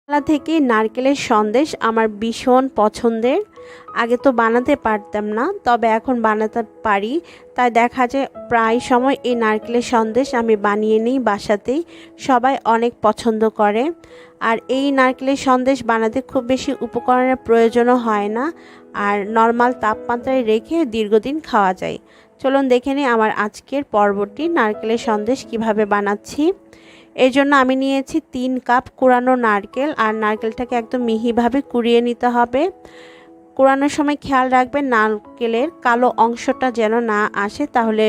ছোটবেলা থেকেই নারকেলের সন্দেশ আমার ভীষণ পছন্দের। আগে তো বানাতে পারতাম না, তবে এখন বানাতে পারি। তাই দেখা যায় প্রায় সময় এই নারকেলের সন্দেশ আমি বানিয়ে নিই বাসাতেই। সবাই অনেক পছন্দ করে। আর এই নারকেলের সন্দেশ বানাতে খুব বেশি উপকরণের প্রয়োজনও হয় না, আর নর্মাল তাপমাত্রায় রেখে দীর্ঘদিন খাওয়া যায়। চলুন দেখে নিই আমার আজকের পর্বটি নারকেলের সন্দেশ কিভাবে বানাচ্ছি। এর জন্য আমি নিয়েছি 3 কাপ কুড়ানো নারকেল, আর নারকেলটাকে একদম মিহিভাবে কুড়িয়ে নিতে হবে। কুড়ানোর সময় খেয়াল রাখবেন নারকেলের কালো অংশটা যেন না আসে, তাহলে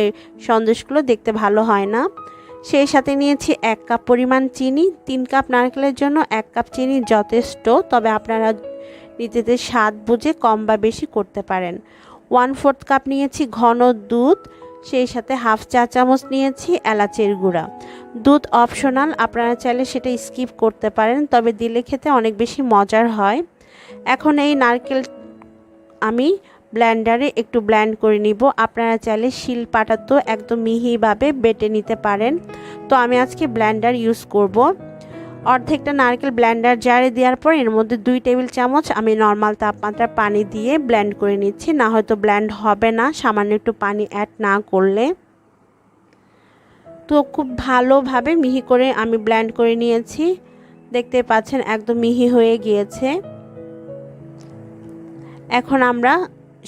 সন্দেশগুলো দেখতে ভালো হয় না। সেই সাথে নিয়েছি 1 কাপ পরিমাণ চিনি। 3 কাপ নারকেলের জন্য 1 কাপ চিনি যথেষ্ট, তবে আপনারা নিজেদের স্বাদ বুঝে কম বা বেশি করতে পারেন। 1/4 কাপ নিয়েছি ঘন দুধ, সেই সাথে হাফ চা চামচ নিয়েছি এলাচের গুঁড়া। দুধ অপশনাল, আপনারা চাইলে সেটা স্কিপ করতে পারেন, তবে দিলে খেতে অনেক বেশি মজার হয়। এখন এই নারকেল আমি ব্লেন্ডারে একটু ব্লেন্ড করে নিব। আপনারা চাইলে শিলপাটাতেও একদম মিহিভাবে বেটে নিতে পারেন। তো আমি আজকে ব্লেন্ডার ইউজ করব। অর্ধেকটা নারকেল ব্লেন্ডার জারে দেওয়ার পর এর মধ্যে 2 টেবিল চামচ আমি নর্মাল তাপমাত্রার পানি দিয়ে ব্লেন্ড করে নিচ্ছি, না হয়তো ব্লেন্ড হবে না সামান্য একটু পানি অ্যাড না করলে। তো খুব ভালোভাবে মিহি করে আমি ব্লেন্ড করে নিয়েছি। দেখতে পাচ্ছেন একদম মিহি হয়ে গিয়েছে। এখন আমরা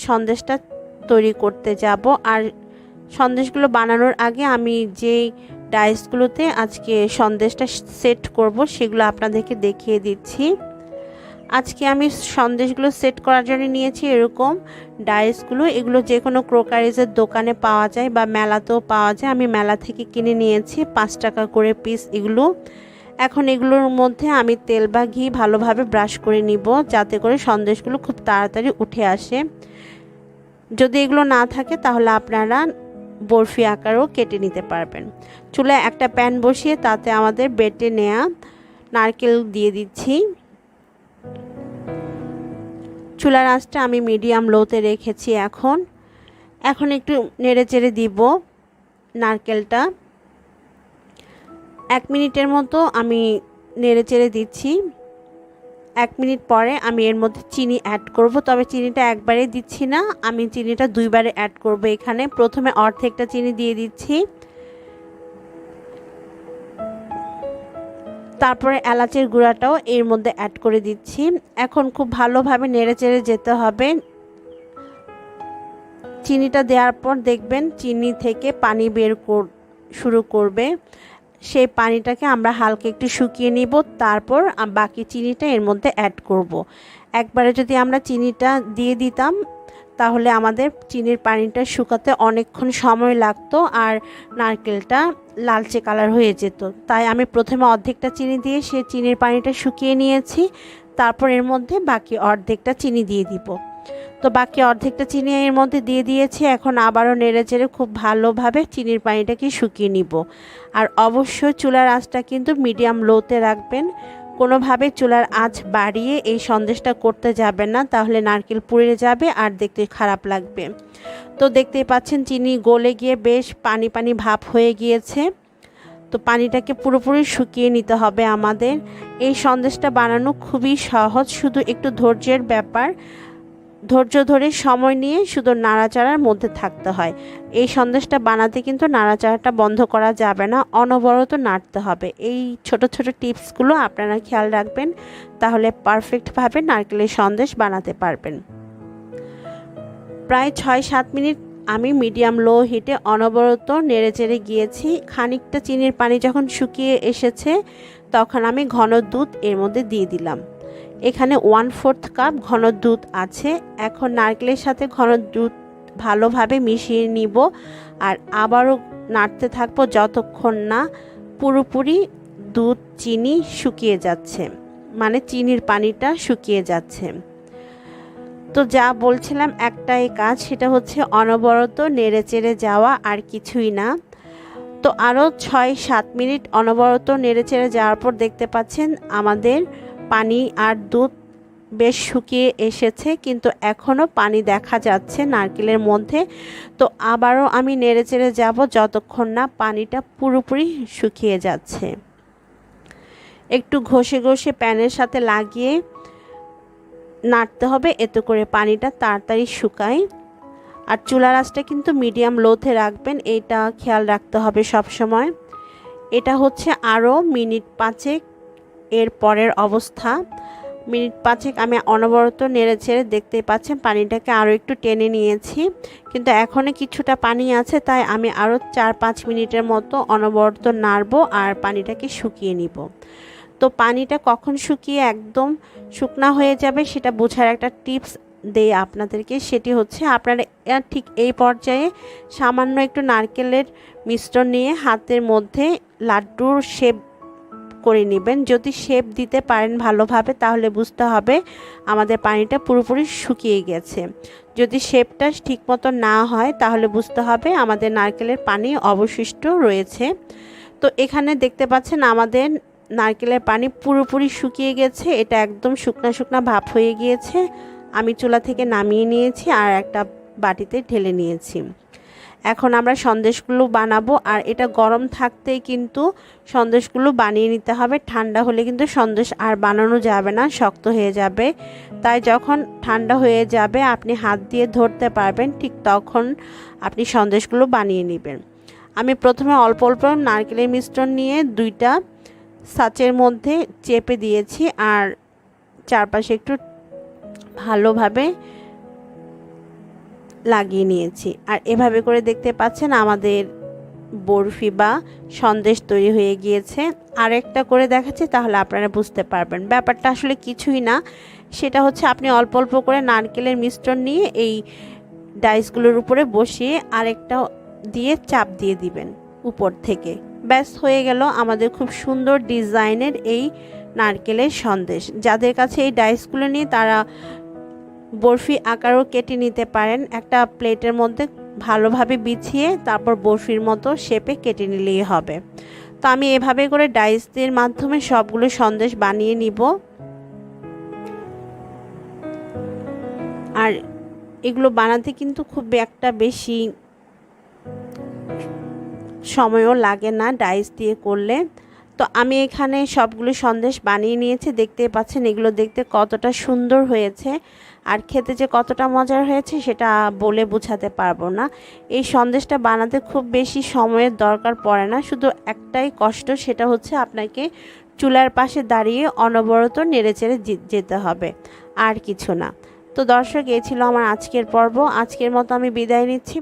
সন্দেশটা তৈরি করতে যাব। আর সন্দেশগুলো বানানোর আগে আমি যেই ডাইসগুলোতে আজকে সন্দেশটা সেট করব সেগুলো আপনাদেরকে দেখিয়ে দিচ্ছি। আজকে আমি সন্দেশগুলো সেট করার জন্য নিয়েছি এরকম ডাইসগুলো। এগুলো যে কোনো ক্রোকারিজের দোকানে পাওয়া যায় বা মেলাতেও পাওয়া যায়। আমি মেলা থেকে কিনে নিয়েছি, 5 টাকা করে পিস এগুলো। এখন এগুলোর মধ্যে আমি তেল বা ঘি ভালোভাবে ব্রাশ করে নিব, যাতে করে সন্দেশগুলো খুব তাড়াতাড়ি উঠে আসে। যদি এগুলো না থাকে তাহলে আপনারা বরফি আকারেও কেটে নিতে পারবেন। চুলায় একটা প্যান বসিয়ে তাতে আমাদের বেটে নেওয়া নারকেল দিয়ে দিচ্ছি। চুলার আঁচটা আমি মিডিয়াম লোতে রেখেছি। এখন একটু নেড়ে চেড়ে দিব নারকেলটা। 1 মিনিটের মতো আমি নেড়ে চেড়ে দিচ্ছি। 1 মিনিট পরে আমি এর মধ্যে চিনি অ্যাড করব, তবে চিনিটা একবারে দিচ্ছি না, আমি চিনিটা 2 বারে অ্যাড করব। এখানে প্রথমে অর্ধেকটা চিনি দিয়ে দিচ্ছি, তারপরে এলাচের গুঁড়াটাও এর মধ্যে অ্যাড করে দিচ্ছি। এখন খুব ভালোভাবে নেড়ে চেড়ে যেতে হবে। চিনিটা দেওয়ার পর দেখবেন চিনি থেকে পানি বের শুরু করবে। সেই পানিটাকে আমরা হালকা একটু শুকিয়ে নিব, তারপর বাকি চিনিটা এর মধ্যে অ্যাড করব। একবারে যদি আমরা চিনিটা দিয়ে দিতাম তাহলে আমাদের চিনির পানিটা শুকাতে অনেকক্ষণ সময় লাগতো, আর নারকেলটা লালচে কালার হয়ে যেত। তাই আমি প্রথমে অর্ধেকটা চিনি দিয়ে সেই চিনির পানিটা শুকিয়ে নিয়েছি, তারপর এর মধ্যে বাকি অর্ধেকটা চিনি দিয়ে দিব। তো বাকি অর্ধেকটা চিনি এর মধ্যে দিয়ে দিয়েছি। এখন আবারও নেড়ে চেড়ে খুব ভালোভাবে চিনির পানিটাকে শুকিয়ে নিব। আর অবশ্যই চুলার আঁচটা কিন্তু মিডিয়াম লোতে রাখবেন। কোনোভাবে চুলার আঁচ বাড়িয়ে এই সন্দেশটা করতে যাবেন না, তাহলে নারকেল পুড়ে যাবে আর দেখতে খারাপ লাগবে। তো দেখতেই পাচ্ছেন চিনি গলে গিয়ে বেশ পানি পানি ভাব হয়ে গিয়েছে। তো পানিটাকে পুরোপুরি শুকিয়ে নিতে হবে আমাদের। এই সন্দেশটা বানানো খুবই সহজ, শুধু একটু ধৈর্যের ব্যাপার। ধৈর্য ধরে সময় নিয়ে শুধু নাড়াচাড়ার মধ্যে থাকতে হয়। এই সন্দেশটা বানাতে কিন্তু নাড়াচাড়াটা বন্ধ করা যাবে না, অনবরত নাড়তে হবে। এই ছোট ছোট টিপসগুলো আপনারা খেয়াল রাখবেন, তাহলে পারফেক্টভাবে নারকেলের সন্দেশ বানাতে পারবেন। প্রায় 6-7 মিনিট আমি মিডিয়াম লো হিটে অনবরত নেড়ে চেড়ে গিয়েছি। খানিকটা চিনির পানি যখন শুকিয়ে এসেছে তখন আমি ঘন দুধ এর মধ্যে দিয়ে দিলাম। এখানে 1/4 কাপ ঘন দুধ আছে। এখন নারকেলের সাথে ঘন দুধ ভালোভাবে মিশিয়ে নিব, আর আবারও নাড়তে থাকবো যতক্ষণ না পুরোপুরি দুধ চিনি শুকিয়ে যাচ্ছে, মানে চিনির পানিটা শুকিয়ে যাচ্ছে। তো যা বলছিলাম একটাই কাজ, সেটা হচ্ছে অনবরত নেড়ে চেড়ে যাওয়া, আর কিছুই না। তো আরও 6-7 মিনিট অনবরত নেড়ে চেড়ে যাওয়ার পর দেখতে পাচ্ছেন আমাদের পানি আর দুধ বেশ শুকিয়ে এসেছে, কিন্তু এখনও পানি দেখা যাচ্ছে নারকেলের মধ্যে। তো আবারও আমি নেড়ে চেড়ে যাব যতক্ষণ না পানিটা পুরোপুরি শুকিয়ে যাচ্ছে। একটু ঘষে ঘষে প্যানের সাথে লাগিয়ে নাড়তে হবে, এতে করে পানিটা তাড়াতাড়ি শুকায়। আর চুলার আঁচটা কিন্তু মিডিয়াম লোতে রাখবেন, এইটা খেয়াল রাখতে হবে সব সময়। এটা হচ্ছে আরও মিনিট 5 এর পরের অবস্থা। মিনিট 5 আমি অনবরত নেড়ে ছেড়ে, দেখতেই পাচ্ছেন পানিটাকে আরও একটু টেনে নিয়েছি, কিন্তু এখনও কিছুটা পানি আছে, তাই আমি আরও 4-5 মিনিটের মতো অনবরত নাড়বো আর পানিটাকে শুকিয়ে নিব। তো পানিটা কখন শুকিয়ে একদম শুকনা হয়ে যাবে সেটা বোঝার একটা টিপস দেই আপনাদেরকে, সেটি হচ্ছে আপনারা ঠিক এই পর্যায়ে সামান্য একটু নারকেলের মিশ্রণ নিয়ে হাতের মধ্যে লাড্ডুর শেপ করে নেবেন। যদি শেপ দিতে পারেন ভালোভাবে তাহলে বুঝতে হবে আমাদের পানিটা পুরোপুরি শুকিয়ে গেছে। যদি শেপটা ঠিকমতো না হয় তাহলে বুঝতে হবে আমাদের নারকেলের পানি অবশিষ্ট রয়েছে। তো এখানে দেখতে পাচ্ছেন আমাদের নারকেলের পানি পুরোপুরি শুকিয়ে গেছে, এটা একদম শুকনা শুকনা ভাপ হয়ে গিয়েছে। আমি চুলা থেকে নামিয়ে নিয়েছি আর একটা বাটিতে ঢেলে নিয়েছি। এখন আমরা সন্দেশগুলো বানাবো, আর এটা গরম থাকতেই কিন্তু সন্দেশগুলো বানিয়ে নিতে হবে। ঠান্ডা হলে কিন্তু সন্দেশ আর বানানো যাবে না, শক্ত হয়ে যাবে। তাই যখন ঠান্ডা হয়ে যাবে আপনি হাত দিয়ে ধরতে পারবেন, ঠিক তখন আপনি সন্দেশগুলো বানিয়ে নেবেন। আমি প্রথমে অল্প অল্প নারকেলের মিশ্রণ নিয়ে 2টা ছাঁচের মধ্যে চেপে দিয়েছি আর চারপাশে একটু ভালোভাবে লাগিয়ে নিয়েছি। আর এভাবে করে দেখতে পাচ্ছেন আমাদের বরফি বা সন্দেশ তৈরি হয়ে গিয়েছে। আরেকটা করে দেখাচ্ছি তাহলে আপনারা বুঝতে পারবেন। ব্যাপারটা আসলে কিছুই না, সেটা হচ্ছে আপনি অল্প অল্প করে নারকেলের মিশ্রণ নিয়ে এই ডাইসগুলোর উপরে বসিয়ে আরেকটা দিয়ে চাপ দিয়ে দিবেন উপর থেকে, ব্যাস হয়ে গেল আমাদের খুব সুন্দর ডিজাইনের এই নারকেলের সন্দেশ। যাদের কাছে এই ডাইসগুলো নিয়ে তারা বরফি আকারও কেটে নিতে পারেন, একটা প্লেটের মধ্যে ভালোভাবে বিছিয়ে তারপর বরফির মতো শেপে কেটে নিলেই হবে। তো আমি এভাবে করে ডাইসের মাধ্যমে সবগুলো সন্দেশ বানিয়ে নিব। আর এগুলো বানাতে কিন্তু খুব একটা বেশি সময়ও লাগে না ডাইস দিয়ে করলে। তো আমি এখানে সবগুলো সন্দেশ বানিয়ে নিয়েছি, দেখতেই পাচ্ছেন এগুলো দেখতে কতটা সুন্দর হয়েছে আর খেতে যে কতটা মজার হয়েছে সেটা বলে বোঝাতে পারবো না। এই সন্দেশটা বানাতে খুব বেশি সময়ের দরকার পড়ে না, শুধু একটাই কষ্ট, সেটা হচ্ছে আপনাকে চুলার পাশে দাঁড়িয়ে অনবরত নেড়েচেড়ে যেতে হবে, আর কিছু না। তো দর্শক, এই ছিল আমার আজকের পর্ব। আজকের মতো আমি বিদায় নিচ্ছি।